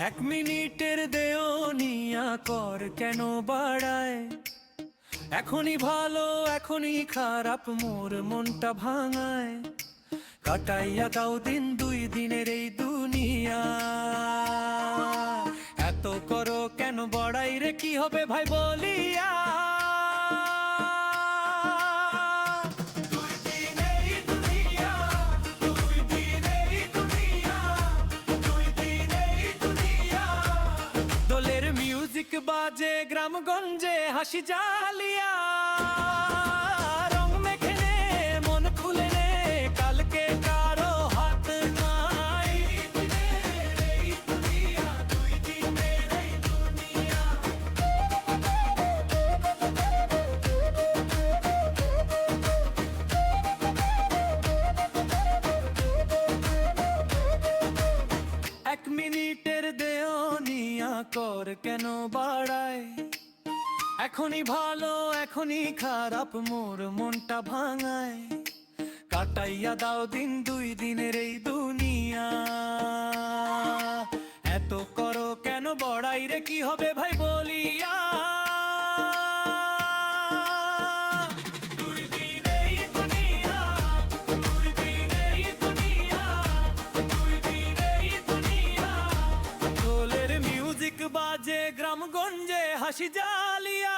এক মিনিটের দেওনিয়া কর কেন বাড়ায়? এখনই ভালো এখনই খারাপ মোর মনটা ভাঙায়। কাটাইয়া দাও দিন দুই দিনের এই দুনিয়া। এত করো কেন বড়াই রে, কি হবে ভাই বলিয়া? দোলের মিউজিক বাজে গ্রামগঞ্জে হাসি জালিয়া। রং মেখে নে মন খুলে নে, কালকে কারো হাত নাই। এক মিনিটের দেওনিয়া কর কেন বাড়ায়? এখনই ভালো এখনই খারাপ মোর মনটা ভাঙায়। কাটাইয়া দাও দিন দুই দিনের এই দুনিয়া। এত করো কেন বড়াই রে, কি হবে ভাই বলিয়া? দোলের মিউজিক বাজে গ্রামগঞ্জে হাসি জালিয়া।